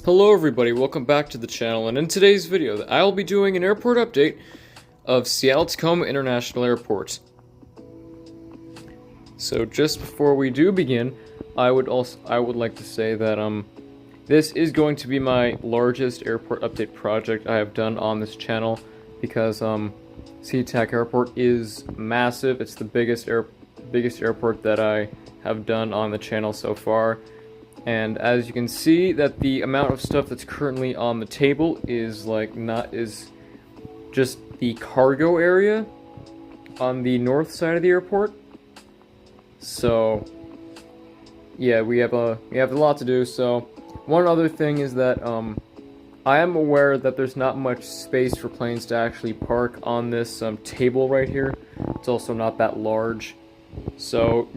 Hello everybody, welcome back to the channel, and in today's video, I'll be doing an airport update of Seattle-Tacoma International Airport. So just before we do begin, I would like to say that this is going to be my largest airport update project I have done on this channel, because SeaTac Airport is massive. It's the biggest airport that I have done on the channel so far. And as you can see, that the amount of stuff that's currently on the table is just the cargo area on the north side of the airport. So yeah, we have a lot to do. So one other thing is that I am aware that there's not much space for planes to actually park on this table right here. It's also not that large. So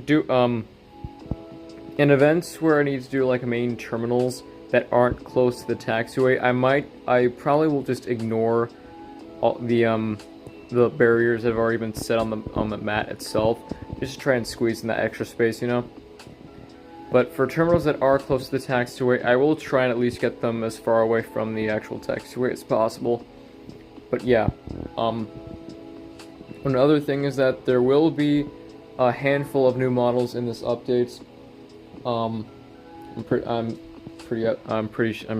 in events where I need to do like main terminals that aren't close to the taxiway, I probably will just ignore all the barriers that have already been set on the mat itself, just to try and squeeze in that extra space, you know. But for terminals that are close to the taxiway, I will try and at least get them as far away from the actual taxiway as possible. But yeah, another thing is that there will be a handful of new models in this update. I'm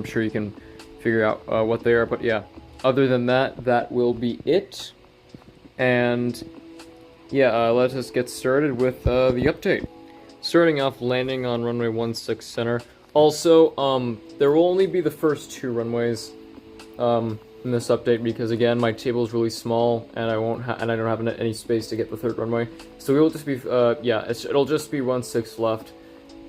sure you can figure out what they are, but yeah. Other than that, that will be it. And yeah, let us get started with the update. Starting off, landing on runway 16 center. Also, there will only be the first two runways in this update, because again, my table is really small and I don't have any space to get the third runway. So we will just be it'll just be 16 left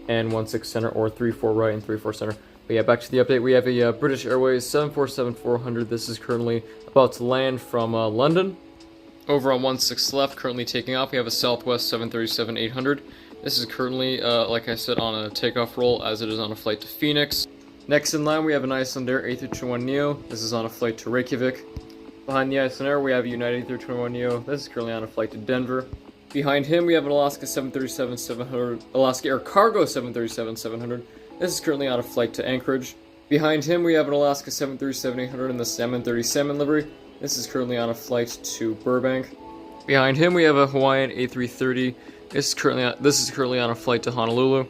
and 16 center, or 34 right and 34 center. But yeah, back to the update. We have a British Airways 747-400. This is currently about to land from London. Over on 16 left, currently taking off, we have a Southwest 737-800. This is currently, like I said, on a takeoff roll, as it is on a flight to Phoenix. Next in line, we have an Icelandair A321neo. This is on a flight to Reykjavik. Behind the Icelandair, we have a United A321neo. This is currently on a flight to Denver. Behind him, we have an Alaska 737-700, Alaska Air Cargo 737-700. This is currently on a flight to Anchorage. Behind him, we have an Alaska 737-800 in the Salmon 30 Salmon livery. This is currently on a flight to Burbank. Behind him, we have a Hawaiian A330. This is currently on a flight to Honolulu.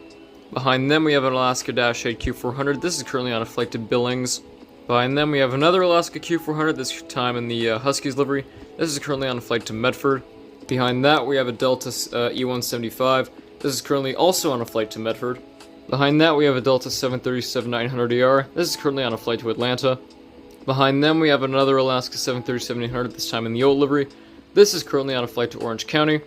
Behind them, we have an Alaska Dash 8 Q400. This is currently on a flight to Billings. Behind them, we have another Alaska Q400, this time in the Huskies livery. This is currently on a flight to Medford. Behind that, we have a Delta E175. This is currently also on a flight to Medford. Behind that, we have a Delta 737-900ER. This is currently on a flight to Atlanta. Behind them, we have another Alaska 737-800, this time in the Old livery. This is currently on a flight to Orange County.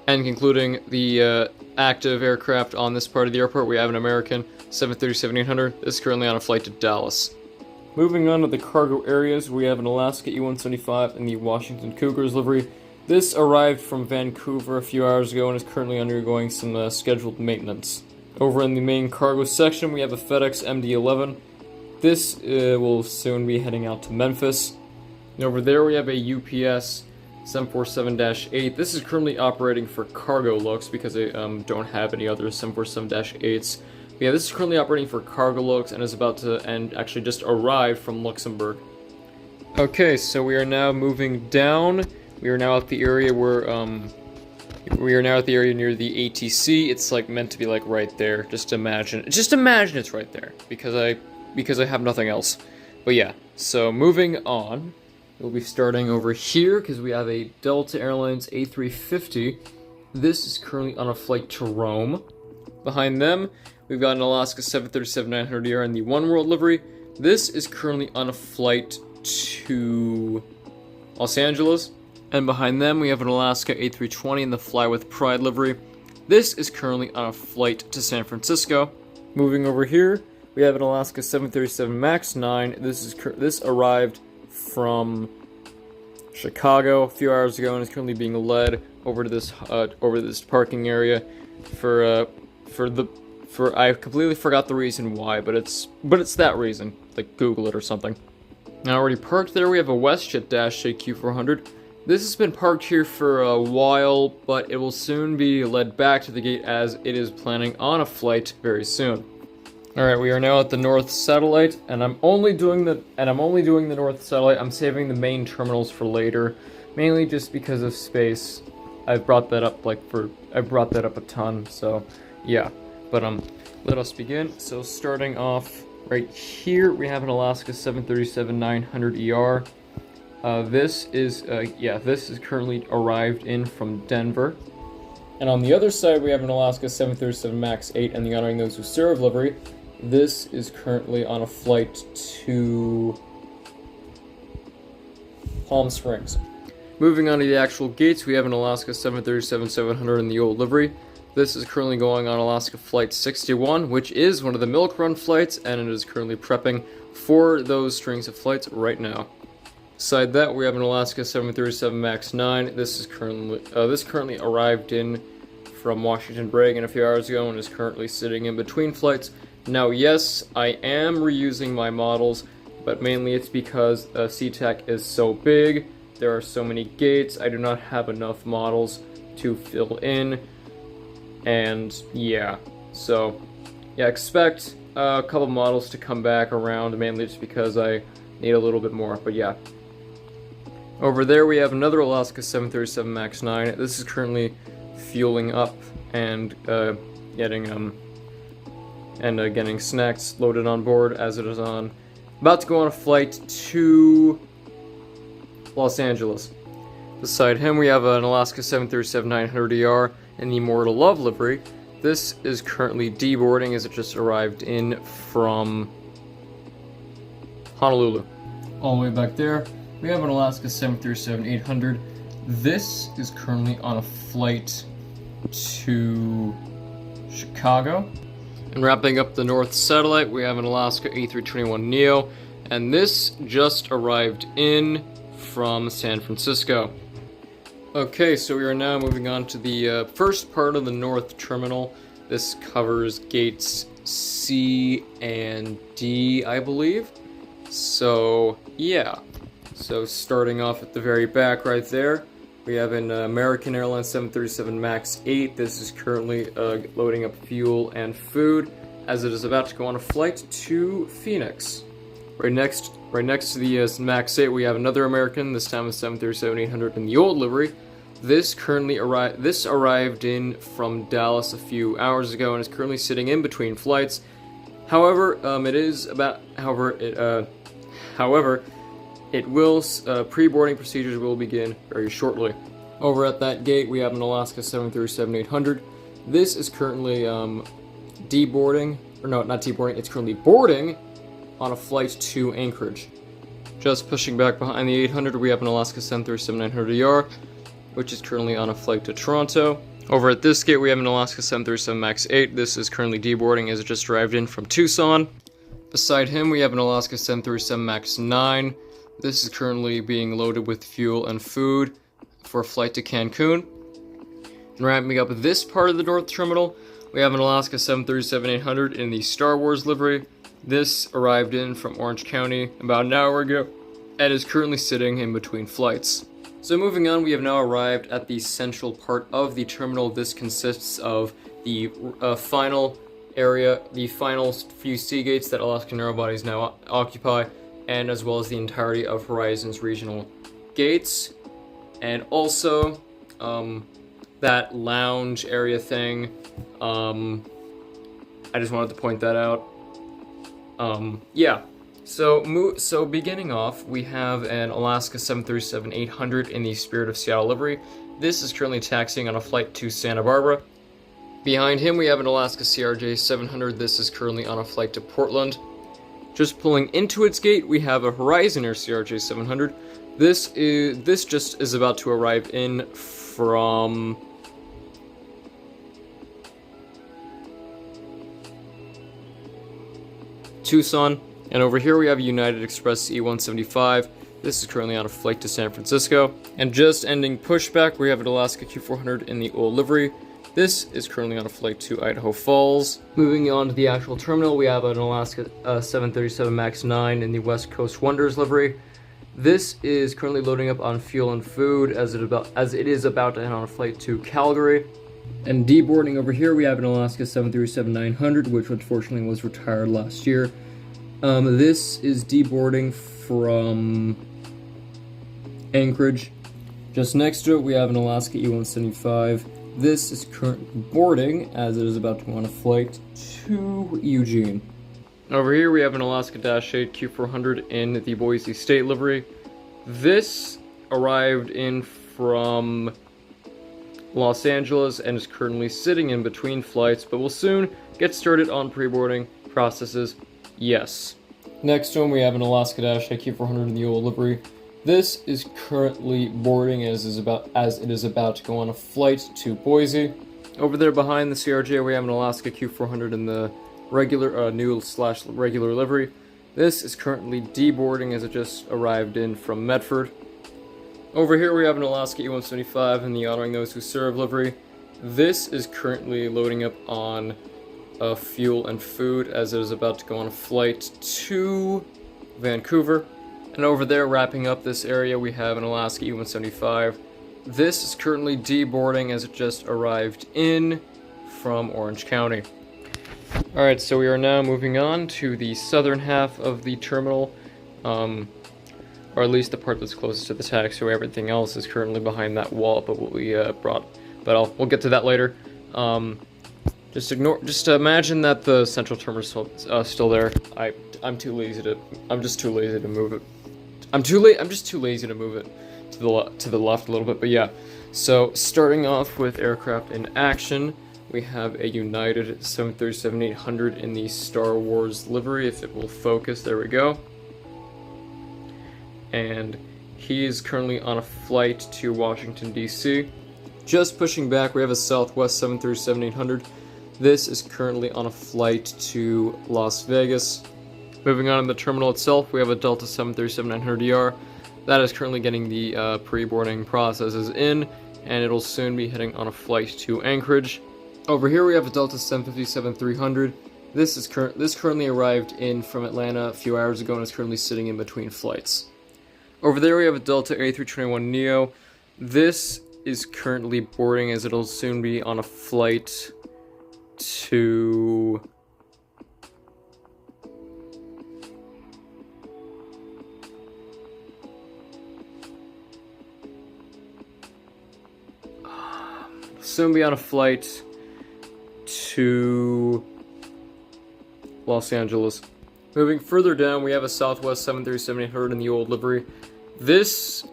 And concluding the active aircraft on this part of the airport, we have an American 737-800. This is currently on a flight to Dallas. Moving on to the cargo areas, we have an Alaska E175 in the Washington Cougars livery. This arrived from Vancouver a few hours ago and is currently undergoing some scheduled maintenance. Over in the main cargo section, we have a FedEx MD-11. This will soon be heading out to Memphis. And over there, we have a UPS 747-8. This is currently operating for cargo looks, because they don't have any other 747-8s. But yeah, this is currently operating for cargo looks and is about to actually just arrived from Luxembourg. Okay, so we are now moving down. We are now at the area where near the ATC. It's like meant to be like right there. Just imagine it's right there, because I have nothing else. But yeah, so moving on, we'll be starting over here because we have a Delta Airlines A350. This is currently on a flight to Rome. Behind them, we've got an Alaska 737-900ER in the One World livery. This is currently on a flight to Los Angeles. And behind them, we have an Alaska A320 in the Fly With Pride livery. This is currently on a flight to San Francisco. Moving over here, we have an Alaska 737 MAX 9. This arrived from Chicago a few hours ago and is currently being led over to this parking area for I completely forgot the reason why, but it's that reason. Like, Google it or something. Now, already parked there, we have a WestJet Dash 8 Q400. This has been parked here for a while, but it will soon be led back to the gate as it is planning on a flight very soon. All right, we are now at the North Satellite, and I'm only doing the North Satellite. I'm saving the main terminals for later, mainly just because of space. I've brought that up a ton, so yeah. But let us begin. So starting off right here, we have an Alaska 737-900ER. This is currently arrived in from Denver. And on the other side, we have an Alaska 737 MAX 8 and the Honoring Those Who Serve livery. This is currently on a flight to Palm Springs. Moving on to the actual gates, we have an Alaska 737-700 in the old livery. This is currently going on Alaska Flight 61, which is one of the Milk Run flights, and it is currently prepping for those strings of flights right now. Beside that, we have an Alaska 737 MAX 9. This currently arrived in from Washington Reagan a few hours ago and is currently sitting in between flights. Now, yes, I am reusing my models, but mainly it's because SeaTac is so big, there are so many gates, I do not have enough models to fill in, and yeah, so, yeah, expect a couple models to come back around, mainly just because I need a little bit more, but yeah. Over there we have another Alaska 737 MAX 9, this is currently fueling up and getting snacks loaded on board as it is about to go on a flight to Los Angeles. Beside him, we have an Alaska 737-900ER in the Mortal Love livery. This is currently deboarding as it just arrived in from Honolulu. All the way back there, we have an Alaska 737-800. This is currently on a flight to Chicago. And wrapping up the North Satellite, we have an Alaska A321neo, and this just arrived in from San Francisco. Okay, so we are now moving on to the first part of the North Terminal. This covers gates C and D, I believe. So, yeah. So starting off at the very back right there, we have an American Airlines 737 MAX 8. This is currently loading up fuel and food as it is about to go on a flight to Phoenix. Right next to the MAX 8, we have another American, this time a 737-800 in the old livery. This arrived in from Dallas a few hours ago and is currently sitting in between flights. However, pre-boarding procedures will begin very shortly. Over at that gate, we have an Alaska 737-800. This is currently it's currently boarding on a flight to Anchorage. Just pushing back behind the 800, we have an Alaska 737-900ER, which is currently on a flight to Toronto. Over at this gate, we have an Alaska 737 MAX 8. This is currently deboarding as it just arrived in from Tucson. Beside him, we have an Alaska 737 MAX 9. This is currently being loaded with fuel and food for a flight to Cancun. And wrapping up this part of the North Terminal, we have an Alaska 737-800 in the Star Wars livery. This arrived in from Orange County about an hour ago and is currently sitting in between flights. So moving on, we have now arrived at the central part of the terminal. This consists of the final area, the final few sea gates that Alaska Narrowbodies now occupy, and as well as the entirety of Horizon's regional gates, and also that lounge area thing. I just wanted to point that out. Yeah. So beginning off, we have an Alaska 737-800 in the Spirit of Seattle livery. This is currently taxiing on a flight to Santa Barbara. Behind him, we have an Alaska CRJ-700. This is currently on a flight to Portland. Just pulling into its gate, we have a Horizon Air CRJ-700. This just is about to arrive in from Tucson. And over here we have a United Express E-175. This is currently on a flight to San Francisco. And just ending pushback, we have an Alaska Q400 in the old livery. This is currently on a flight to Idaho Falls. Moving on to the actual terminal, we have an Alaska 737 MAX 9 in the West Coast Wonders livery. This is currently loading up on fuel and food as it is about to head on a flight to Calgary. And deboarding over here, we have an Alaska 737-900, which unfortunately was retired last year. This is deboarding from Anchorage. Just next to it, we have an Alaska E-175. This is currently boarding, as it is about to go on a flight to Eugene. Over here, we have an Alaska Dash 8 Q400 in the Boise State livery. This arrived in from Los Angeles and is currently sitting in between flights, but will soon get started on pre-boarding processes. Yes. Next one, we have an Alaska Dash 8 Q400 in the old livery. This is currently boarding as it is about to go on a flight to Boise. Over there behind the CRJ, we have an Alaska Q400 in the regular, new/regular livery. This is currently deboarding as it just arrived in from Medford. Over here we have an Alaska E-175 in the Honoring Those Who Serve livery. This is currently loading up on fuel and food as it is about to go on a flight to Vancouver. And over there, wrapping up this area, we have an Alaska E-175. This is currently deboarding as it just arrived in from Orange County. Alright, so we are now moving on to the southern half of the terminal, or at least the part that's closest to the taxiway. Everything else is currently behind that wall, but what we brought. But we'll get to that later. Just imagine that the central terminal is still there. I'm just too lazy to move it. I'm just too lazy to move it to the left a little bit. But yeah, so starting off with aircraft in action, we have a United 737-800 in the Star Wars livery. If it will focus, there we go. And he is currently on a flight to Washington, D.C. Just pushing back, we have a Southwest 737-800. This is currently on a flight to Las Vegas. Moving on in the terminal itself, we have a Delta 737-900ER. That is currently getting the pre-boarding processes in, and it'll soon be heading on a flight to Anchorage. Over here we have a Delta 757-300. This currently arrived in from Atlanta a few hours ago and is currently sitting in between flights. Over there we have a Delta A321neo. This is currently boarding as it'll soon be on a flight to Los Angeles. Moving further down, we have a Southwest 737-800 in the old livery. This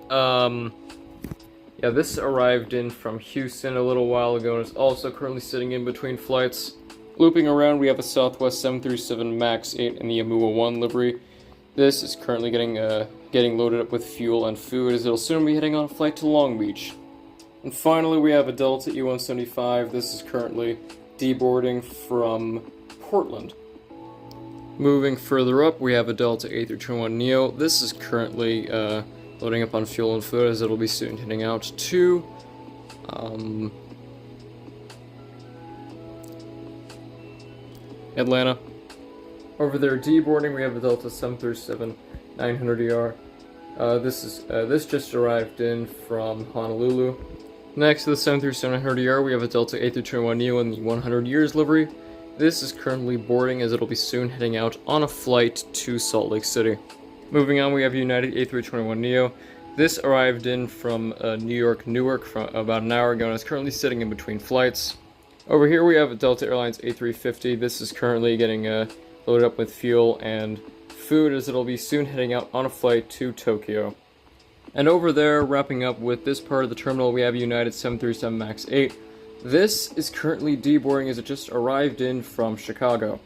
arrived in from Houston a little while ago and is also currently sitting in between flights. Looping around, we have a Southwest 737 MAX 8 in the Amua 1 livery. This is currently getting loaded up with fuel and food as it'll soon be heading on a flight to Long Beach. And finally, we have a Delta E-175. This is currently deboarding from Portland. Moving further up, we have a Delta A321neo. This is currently loading up on fuel and food as it'll be soon heading out to Atlanta. Over there, deboarding, we have a Delta 737-900ER. This just arrived in from Honolulu. Next to the 737-900ER, we have a Delta A321neo in the 100 Years livery. This is currently boarding as it'll be soon heading out on a flight to Salt Lake City. Moving on, we have United A321neo. This arrived in from New York, Newark about an hour ago and is currently sitting in between flights. Over here we have a Delta Airlines A350. This is currently getting loaded up with fuel and food as it'll be soon heading out on a flight to Tokyo. And over there, wrapping up with this part of the terminal, we have United 737 MAX 8. This is currently deboarding as it just arrived in from Chicago.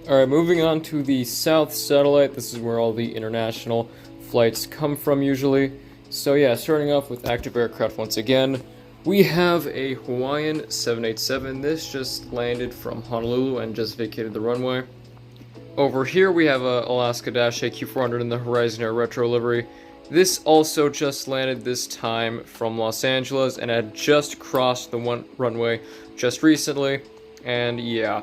Alright, moving on to the South Satellite. This is where all the international flights come from usually. So yeah, starting off with active aircraft once again. We have a Hawaiian 787. This just landed from Honolulu and just vacated the runway. Over here we have a Alaska Dash AQ400 in the Horizon Air Retro livery. This also just landed this time from Los Angeles and had just crossed the runway just recently. And yeah.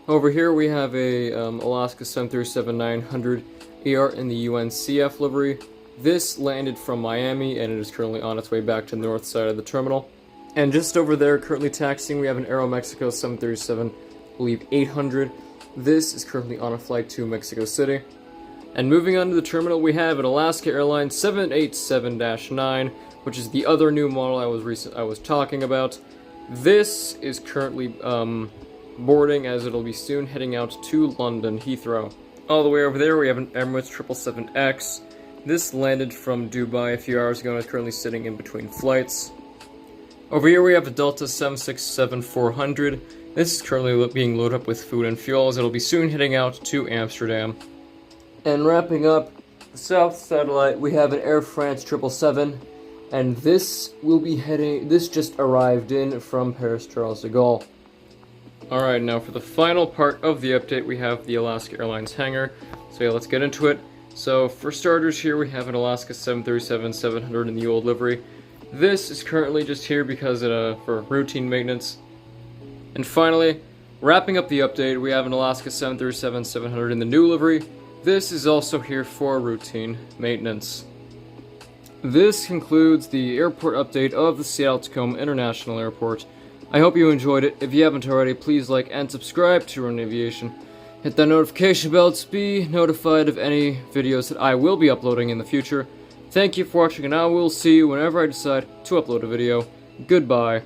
Over here we have a Alaska 737-900 ER in the UNCF livery. This landed from Miami and it is currently on its way back to the north side of the terminal. And just over there, currently taxiing, we have an Aeromexico 737, I believe 800. This is currently on a flight to Mexico City. And moving on to the terminal, we have an Alaska Airlines 787-9, which is the other new model I was talking about. This is currently boarding, as it'll be soon heading out to London Heathrow. All the way over there, we have an Emirates 777X. This landed from Dubai a few hours ago and is currently sitting in between flights. Over here, we have a Delta 767-400. This is currently being loaded up with food and fuel, as it'll be soon heading out to Amsterdam. And wrapping up the South Satellite, we have an Air France 777, and this just arrived in from Paris Charles de Gaulle. Alright, now for the final part of the update, we have the Alaska Airlines hangar. So yeah, let's get into it. So for starters here, we have an Alaska 737-700 in the old livery. This is currently just here because for routine maintenance. And finally, wrapping up the update, we have an Alaska 737-700 in the new livery. This is also here for routine maintenance. This concludes the airport update of the Seattle-Tacoma International Airport. I hope you enjoyed it. If you haven't already, please like and subscribe to Run Aviation. Hit that notification bell to be notified of any videos that I will be uploading in the future. Thank you for watching, and I will see you whenever I decide to upload a video. Goodbye.